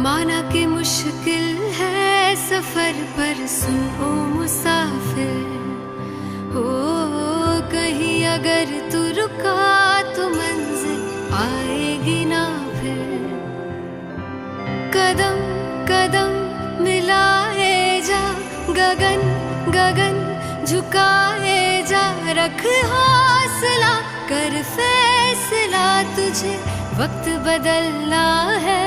माना कि मुश्किल है सफर पर सुन ओ मुसाफिर, हो कहीं अगर तू रुका तो मंजिल आएगी ना फिर। कदम कदम मिलाए जा, गगन गगन झुकाए जा, रख हौसला कर फैसला, तुझे वक्त बदलना है।